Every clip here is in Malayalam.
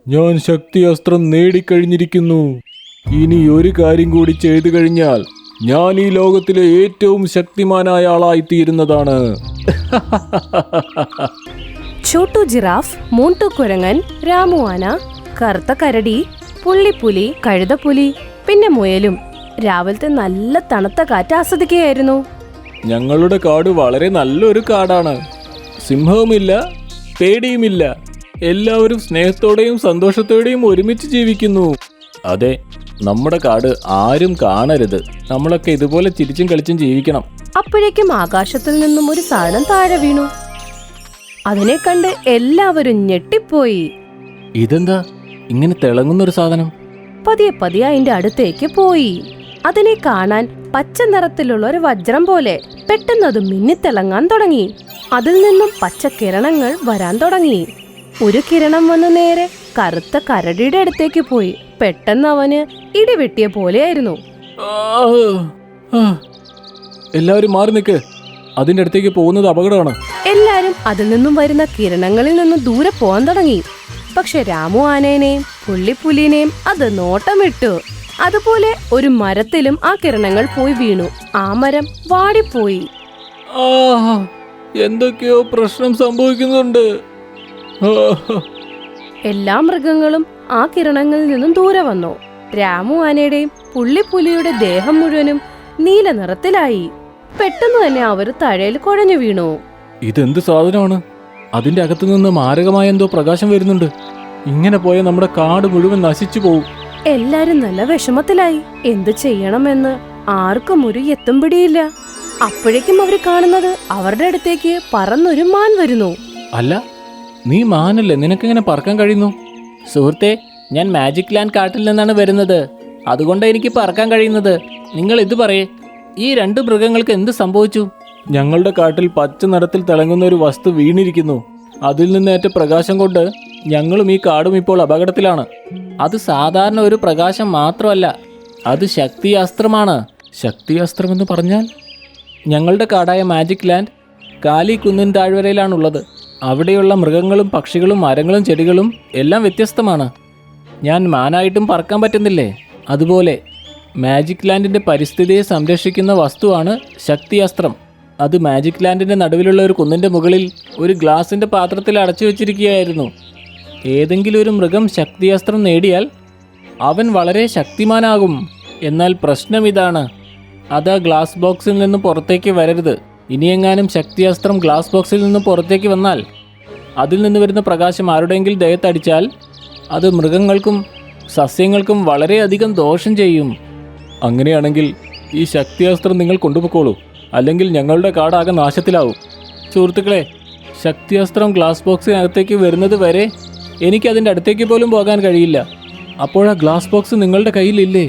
ഞാൻ ശക്തി അസ്ത്രം നേടിക്കഴിഞ്ഞിരിക്കുന്നു. ഇനി ഒരു കാര്യം കൂടി ചെയ്തു കഴിഞ്ഞാൽ ഞാൻ ഈ ലോകത്തിലെ ഏറ്റവും ശക്തിമാനായ ആളായിത്തീരുന്നതാണ്. ചോട്ടു ജിറാഫ്, മോണ്ടു കുരങ്ങൻ, രാമു ആന, കറുത്ത കരടി, പുള്ളിപ്പുലി, കഴുതപ്പുലി, പിന്നെ മുയലും രാവിലത്തെ നല്ല തണുത്ത കാറ്റ് ആസ്വദിക്കുകയായിരുന്നു. ഞങ്ങളുടെ കാട് വളരെ നല്ലൊരു കാടാണ്. സിംഹവുമില്ല, പേടിയുമില്ല. എല്ലാവരും സ്നേഹത്തോടെയും സന്തോഷത്തോടെയും ഒരുമിച്ച് ജീവിക്കുന്നു. അതെ, നമ്മുടെ കാട് ആരും കാണരുത്. നമ്മളൊക്കെ ഇതുപോലെ ചിരിച്ചും കളിച്ചും ജീവിക്കണം. അപ്പോഴേക്കും ആകാശത്തിൽ നിന്നും ഒരു സാധനം താഴെ വീണു. അതിനെ കണ്ട് എല്ലാവരും ഞെട്ടിപ്പോയി. ഇതെന്താ ഇങ്ങനെ തിളങ്ങുന്നൊരു സാധനം? പതിയെ പതിയെ അതിന്റെ അടുത്തേക്ക് പോയി. അതിനെ കാണാൻ പച്ച നിറത്തിലുള്ള ഒരു വജ്രം പോലെ. പെട്ടെന്ന് അത് മിന്നിത്തിളങ്ങാൻ തുടങ്ങി. അതിൽ നിന്നും പച്ച കിരണങ്ങൾ വരാൻ തുടങ്ങി. ഒരു കിരണം വന്ന് നേരെ കറുത്ത കരടിയുടെ അടുത്തേക്ക് പോയി. പെട്ടെന്ന് അവന് ഇടിവെട്ടിയ പോലെയായിരുന്നു. എല്ലാവരും മാറി നിൽക്ക്, അതിന്റെ അടുത്തേക്ക് പോകുന്നത് അപകടമാണ്. എല്ലാരും അതിൽ നിന്നും വരുന്ന കിരണങ്ങളിൽ നിന്നും ദൂരെ പോകാൻ തുടങ്ങി. പക്ഷെ രാമു ആനേനെയും പുള്ളിപ്പുലിനെയും അത് നോട്ടം വിട്ടു. അതുപോലെ ഒരു മരത്തിലും ആ കിരണങ്ങൾ പോയി വീണു. ആ മരം വാടിപ്പോയി. എന്തൊക്കെയോ പ്രശ്നം സംഭവിക്കുന്നുണ്ട്. എല്ലാ മൃഗങ്ങളും ആ കിരണങ്ങളിൽ നിന്നും ദൂരെ വന്നു. രാമു ആനയുടെയും പുള്ളിപ്പുലിയുടെ ദേഹം മുഴുവനും നീല നിറത്തിലായി. പെട്ടെന്ന് തന്നെ അവർ തഴയിൽ കുഴഞ്ഞു വീണു. ഇതെന്ത് സാധനമാണ്? അതിന്റെ അകത്തു നിന്ന് മാരകമായ എന്തോ പ്രകാശം വരുന്നുണ്ട്. ഇങ്ങനെ പോയ നമ്മുടെ കാട് മുഴുവൻ നശിച്ചു പോവും. എല്ലാരും നല്ല വിഷമത്തിലായി. എന്ത് ചെയ്യണമെന്ന് ആർക്കും ഒരു എത്തും പിടിയില്ല. അപ്പോഴേക്കും അവർ കാണുന്നത് അവരുടെ അടുത്തേക്ക് പറന്നൊരു മാൻ വരുന്നു. അല്ല, നീ മാനല്ലേ? നിനക്കെങ്ങനെ പറക്കാൻ കഴിയുന്നു? സുഹൃത്തെ, ഞാൻ മാജിക് ലാൻഡ് കാട്ടിൽ നിന്നാണ് വരുന്നത്. അതുകൊണ്ടാണ് എനിക്ക് പറക്കാൻ കഴിയുന്നത്. നിങ്ങൾ ഇത് പറയേ, ഈ രണ്ട് മൃഗങ്ങൾക്ക് എന്ത് സംഭവിച്ചു? ഞങ്ങളുടെ കാട്ടിൽ പച്ച നിറത്തിൽ തിളങ്ങുന്ന ഒരു വസ്തു വീണിരിക്കുന്നു. അതിൽ നിന്നേറ്റ പ്രകാശം കൊണ്ട് ഞങ്ങളും ഈ കാടും ഇപ്പോൾ അപകടത്തിലാണ്. അത് സാധാരണ ഒരു പ്രകാശം മാത്രമല്ല, അത് ശക്തി അസ്ത്രമാണ്. ശക്തി അസ്ത്രം എന്ന് പറഞ്ഞാൽ? ഞങ്ങളുടെ കാടായ മാജിക് ലാൻഡ് കാലി കുന്നിൻ താഴ്വരയിലാണുള്ളത്. അവിടെയുള്ള മൃഗങ്ങളും പക്ഷികളും മരങ്ങളും ചെടികളും എല്ലാം വ്യത്യസ്തമാണ്. ഞാൻ മാനായിട്ടും പറക്കാൻ പറ്റുന്നില്ലേ? അതുപോലെ മാജിക് ലാൻഡിൻ്റെ പരിസ്ഥിതിയെ സംരക്ഷിക്കുന്ന വസ്തുവാണ് ശക്തി അസ്ത്രം. അത് മാജിക് ലാൻഡിൻ്റെ നടുവിലുള്ള ഒരു കുന്നിൻ്റെ മുകളിൽ ഒരു ഗ്ലാസിൻ്റെ പാത്രത്തിൽ അടച്ചു വെച്ചിരിക്കുകയായിരുന്നു. ഏതെങ്കിലും ഒരു മൃഗം ശക്തി അസ്ത്രം നേടിയാൽ അവൻ വളരെ ശക്തിമാനാകും. എന്നാൽ പ്രശ്നം ഇതാണ്, അത് ആ ഗ്ലാസ് ബോക്സിൽ നിന്ന് പുറത്തേക്ക് വരരുത്. ഇനിയെങ്ങാനും ശക്തി അസ്ത്രം ഗ്ലാസ് ബോക്സിൽ നിന്ന് പുറത്തേക്ക് വന്നാൽ അതിൽ നിന്ന് വരുന്ന പ്രകാശം ആരുടെയെങ്കിലും ദേഹത്തടിച്ചാൽ അത് മൃഗങ്ങൾക്കും സസ്യങ്ങൾക്കും വളരെയധികം ദോഷം ചെയ്യും. അങ്ങനെയാണെങ്കിൽ ഈ ശക്തി അസ്ത്രം നിങ്ങൾ കൊണ്ടുപോയിക്കോളൂ, അല്ലെങ്കിൽ ഞങ്ങളുടെ കാടാകെ നാശത്തിലാവും. സുഹൃത്തുക്കളെ, ശക്തി അസ്ത്രം ഗ്ലാസ് ബോക്സിനകത്തേക്ക് വരുന്നത് വരെ എനിക്കതിൻ്റെ അടുത്തേക്ക് പോലും പോകാൻ കഴിയില്ല. അപ്പോഴാ ഗ്ലാസ് ബോക്സ് നിങ്ങളുടെ കയ്യിലില്ലേ?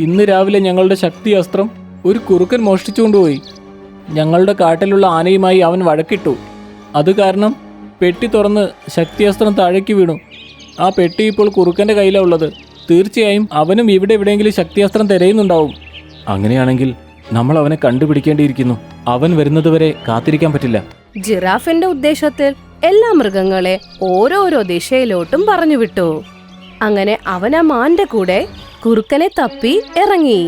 ഇന്ന് രാവിലെ ഞങ്ങളുടെ ശക്തി അസ്ത്രം ഒരു കുറുക്കൻ മോഷ്ടിച്ചുകൊണ്ടുപോയി. ഞങ്ങളുടെ കാട്ടിലുള്ള ആനയുമായി അവൻ വഴക്കിട്ടു. അത് കാരണം പെട്ടി തുറന്ന് ശക്തി അസ്ത്രം താഴേക്ക് വീണു. ആ പെട്ടി ഇപ്പോൾ കുറുക്കൻ്റെ കയ്യിലാണ് ഉള്ളത്. തീർച്ചയായും അവനും ഇവിടെ എവിടെയെങ്കിലും ശക്തി അസ്ത്രം തിരയുന്നുണ്ടാവും. അങ്ങനെയാണെങ്കിൽ നമ്മൾ അവനെ കണ്ടുപിടിക്കേണ്ടിയിരിക്കുന്നു. അവൻ വരുന്നതുവരെ കാത്തിരിക്കാൻ പറ്റില്ല. ജിറാഫിന്റെ ഉദ്ദേശത്തിൽ എല്ലാ മൃഗങ്ങളെ ഓരോരോ ദിശയിലോട്ടും പറഞ്ഞു വിട്ടു. അങ്ങനെ അവൻ ആ മാന്റെ കൂടെ കുറുക്കനെ തപ്പി ഇറങ്ങി.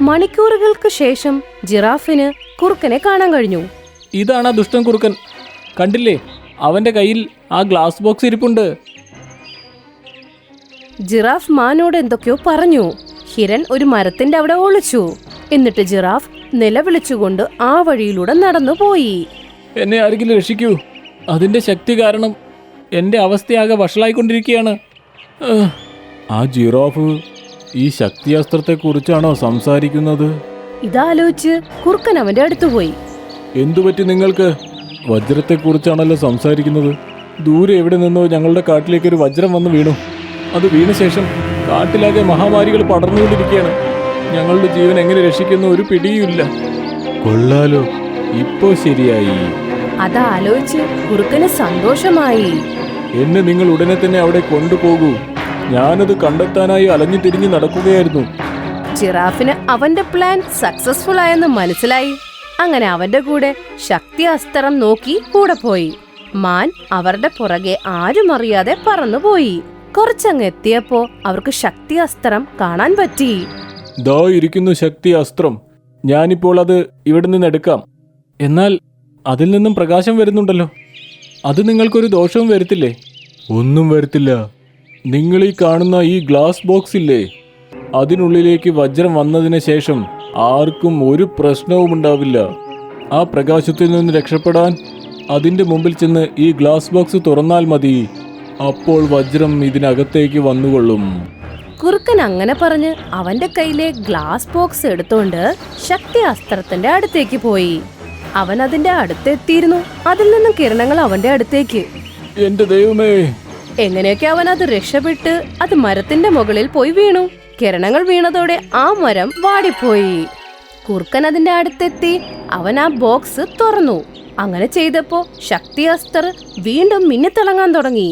മണിക്കൂറുകൾക്ക് ശേഷം ജിറാഫിന് കുറുക്കനെ കാണാൻ കഴിഞ്ഞു. ഇതാണ് ആ ദുഷ്ടൻ കുറുക്കൻ. കണ്ടില്ലേ, അവന്റെ കയ്യിൽ ആ ഗ്ലാസ് ബോക്സ് ഇരിപ്പുണ്ട്. ജിറാഫ് മാനോട് എന്തൊക്കെയോ പറഞ്ഞു. ഹിരൺ ഒരു മരത്തിന്റെ അവിടെ ഒളിച്ചു. എന്നിട്ട് ജിറാഫ് നിലവിളിച്ചുകൊണ്ട് ആ വഴിയിലൂടെ നടന്നുപോയി. എന്നെ ആരെങ്കിലും രക്ഷിക്കൂ, അതിന്റെ ശക്തി കാരണം എന്റെ അവസ്ഥയാകെ വഷളായിക്കൊണ്ടിരിക്കുകയാണ്. ആ ജിറാഫ് ഈ ശക്തി അസ്ത്രത്തെക്കുറിച്ചാണോ സംസാരിക്കുന്നത്? ഇതാലോചിച്ച് കുറുക്കൻ അവന്റെ അടുത്ത് പോയി. എന്തുപറ്റി നിങ്ങൾക്ക്? വജ്രത്തെക്കുറിച്ചാണല്ലോ സംസാരിക്കുന്നത്. ദൂരെ എവിടെ നിന്നോ ഞങ്ങളുടെ കാട്ടിലേക്ക് ഒരു വജ്രം വന്ന് വീണു. അത് വീണ ശേഷം കാട്ടിലാകെ മഹാമാരികൾ പടർന്നുകൊണ്ടിരിക്കുകയാണ്. ഞങ്ങളുടെ ജീവൻ എങ്ങനെ രക്ഷിക്കുന്ന ഒരു പിടിയുമില്ല. കൊള്ളാലോ, ഇപ്പോ ശരിയായി. അതാലോചിച്ച് കുറുക്കന് സന്തോഷമായി. എന്നെ നിങ്ങൾ ഉടനെ തന്നെ അവിടെ കൊണ്ടുപോകൂ. ഞാനത് കണ്ടെത്താനായി അലഞ്ഞു തിരിഞ്ഞ് നടക്കുകയായിരുന്നു. ജിറാഫിന് അവന്റെ പ്ലാൻ സക്സസ്ഫുൾ ആയെന്ന് മനസ്സിലായി. അങ്ങനെ അവന്റെ കൂടെ ശക്തി അസ്ത്രം നോക്കി കൂടെ പോയി. മാൻ അവരുടെ പുറകെ ആരും അറിയാതെ പറന്നുപോയി. കുറച്ചങ്ങ് എത്തിയപ്പോ അവർക്ക് ശക്തി അസ്ത്രം കാണാൻ പറ്റി. ദാ ഇരിക്കുന്നു ശക്തി അസ്ത്രം. ഞാനിപ്പോൾ അത് ഇവിടെ നിന്ന് എടുക്കാം. എന്നാൽ അതിൽ നിന്നും പ്രകാശം വരുന്നുണ്ടല്ലോ. അത് നിങ്ങൾക്കൊരു ദോഷവും വരുത്തില്ലേ? ഒന്നും വരുത്തില്ല. നിങ്ങൾ ഈ കാണുന്ന ഈ ഗ്ലാസ് ബോക്സ് ഇല്ലേ, അതിനുള്ളിലേക്ക് വജ്രം വന്നതിന് ശേഷം ആർക്കും ഒരു പ്രശ്നവും ഉണ്ടാവില്ല. ആ പ്രകാശത്തിൽ നിന്ന് രക്ഷപ്പെടാൻ അതിൻ്റെ മുമ്പിൽ ചെന്ന് ഈ ഗ്ലാസ് ബോക്സ് തുറന്നാൽ മതി. അപ്പോൾ വജ്രം ഇതിനകത്തേക്ക് വന്നുകൊള്ളും. കുറുക്കൻ അങ്ങനെ പറഞ്ഞ് അവന്റെ കയ്യിലെ ഗ്ലാസ് ബോക്സ് എടുത്തോണ്ട് ശക്തി അസ്ത്രത്തിന്റെ അടുത്തേക്ക് പോയി. അവൻ അതിന്റെ അടുത്തെത്തിയിരുന്നു. അതിൽ നിന്നും കിരണങ്ങൾ അവന്റെ അടുത്തേക്ക്. എന്റെ ദൈവമേ! എങ്ങനെയൊക്കെ അവൻ അത് രക്ഷപ്പെട്ട് അത് മരത്തിന്റെ മുകളിൽ പോയി വീണു. കിരണങ്ങൾ വീണതോടെ ആ മരം വാടിപ്പോയി. കുറുക്കൻ അതിന്റെ അടുത്തെത്തി അവൻ ആ ബോക്സ് തുറന്നു. അങ്ങനെ ചെയ്തപ്പോ ശക്തി അസ്ത്ര വീണ്ടും മിന്നിത്തിളങ്ങാൻ തുടങ്ങി.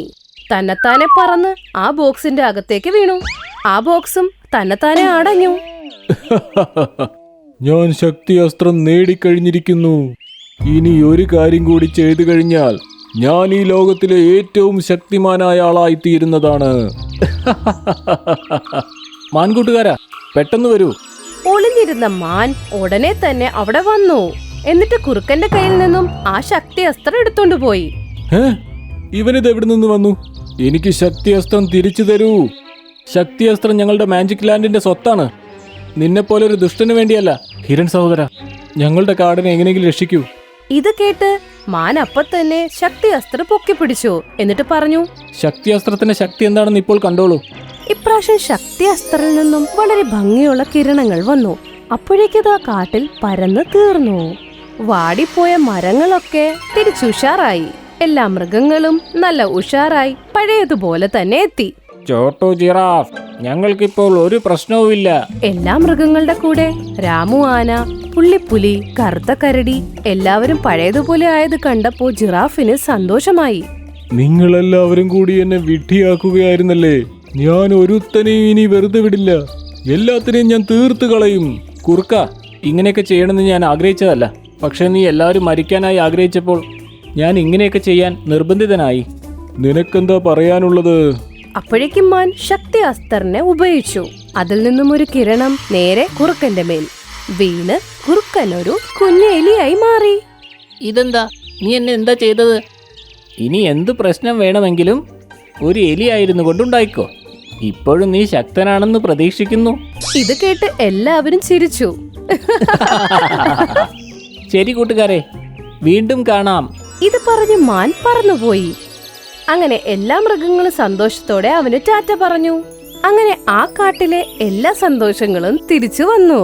തന്നെത്താനെ പറന്ന് ആ ബോക്സിന്റെ അകത്തേക്ക് വീണു. ആ ബോക്സും തന്നെത്താനെ അടഞ്ഞു. ഞാൻ ശക്തി അസ്ത്രം നേടിക്കഴിഞ്ഞിരിക്കുന്നു. ഇനി ഒരു കാര്യം കൂടി ചെയ്തു കഴിഞ്ഞാൽ ഞാൻ ഈ ലോകത്തിലെ ഏറ്റവും ശക്തിമാനായ ആളായിത്തീരുന്നതാണ്. മാൻകൂട്ടുകാരാ, പെട്ടെന്ന് വരൂ. ഒളിഞ്ഞിരുന്ന മാൻ ഉടനെ തന്നെ അവിടെ വന്നു. എന്നിട്ട് കുറുക്കന്റെ കയ്യിൽ നിന്നും ആ ശക്തി അസ്ത്രം എടുത്തോണ്ട് പോയി. ഇവനിത് എവിടെ നിന്ന് വന്നു? എനിക്ക് ശക്തി അസ്ത്രം തിരിച്ചു തരൂ. ശക്തി അസ്ത്രം ഞങ്ങളുടെ മാജിക് ലാൻഡിന്റെ സ്വത്താണ്. നിന്നെപ്പോലെ ഒരു ദുഷ്ടന് വേണ്ടിയല്ല. ഹിരൺ സഹോദര, ഞങ്ങളുടെ കാടിനെ എങ്ങനെയെങ്കിലും രക്ഷിക്കൂ. ഇത് കേട്ട് മാൻ അപ്പൊ തന്നെ ശക്തി അസ്ത്രം പൊക്കിപ്പിടിച്ചു. എന്നിട്ട് പറഞ്ഞു, ശക്തി അസ്ത്രത്തിന്റെ ശക്തി എന്താണെന്ന് ഇപ്പോൾ കണ്ടോളൂ. ഇപ്രാവശ്യം ശക്തി അസ്ത്രത്തിൽ നിന്നും വളരെ ഭംഗിയുള്ള കിരണങ്ങൾ വന്നു. അപ്പോഴേക്കത് ആ കാട്ടിൽ പരന്ന് തീർന്നു. വാടിപ്പോയ മരങ്ങളൊക്കെ തിരിച്ചുഷാറായി. എല്ലാ മൃഗങ്ങളും നല്ല ഉഷാറായി പഴയതുപോലെ തന്നെ എത്തി. ചോട്ടു ജിറാഫ്, ഞങ്ങൾക്കിപ്പോൾ ഒരു പ്രശ്നവുമില്ല. എല്ലാ മൃഗങ്ങളുടെ കൂടെ രാമു ആന, പുള്ളിപ്പുലി, കറുത്ത കരടി എല്ലാവരും പഴയതുപോലെ ആയത് കണ്ടപ്പോ ജിറാഫിന് സന്തോഷമായി. നിങ്ങളെല്ലാവരും കൂടി എന്നെ വിഡ്ഢിയാക്കുകയായിരുന്നല്ലേ. ഞാൻ ഒരുത്തനെയും ഇനി വെറുതെ വിടില്ല. എല്ലാത്തിനെയും ഞാൻ തീർത്തു കളയും. കുറുക്ക, ഇങ്ങനെയൊക്കെ ചെയ്യണമെന്ന് ഞാൻ ആഗ്രഹിച്ചതല്ല. പക്ഷെ നീ എല്ലാവരും മരിക്കാനായി ആഗ്രഹിച്ചപ്പോൾ ഞാൻ ഇങ്ങനെയൊക്കെ ചെയ്യാൻ നിർബന്ധിതനായി. നിനക്കെന്താ പറയാനുള്ളത്? അപ്പോഴേക്കും മാൻ ശക്തി അസ്ത്രനെ ഉപയോഗിച്ചു. അതിൽ നിന്നും ഒരു കിരണം നേരെ കുറുക്കന്റെ മേൽ വീണ് കുറുക്കൻ ഒരു കുഞ്ഞു എലിയായി മാറി. ഇതെന്താ? നീ എന്നെ എന്താ ചെയ്തത്? ഇനി എന്ത് പ്രശ്നം വേണമെങ്കിലും ഒരു എലിയായിരുന്നു കൊണ്ടുണ്ടായിക്കോ. ഇപ്പോഴും നീ ശക്തനാണെന്ന് പ്രതീക്ഷിക്കുന്നു. ഇത് കേട്ട് എല്ലാവരും ചിരിച്ചു. ശരി കൂട്ടുകാരെ, വീണ്ടും കാണാം. ഇത് പറഞ്ഞ് മാൻ പറന്നുപോയി. അങ്ങനെ എല്ലാ മൃഗങ്ങളും സന്തോഷത്തോടെ അവന് ടാറ്റ പറഞ്ഞു. അങ്ങനെ ആ കാട്ടിലെ എല്ലാ സന്തോഷങ്ങളും തിരിച്ചു വന്നു.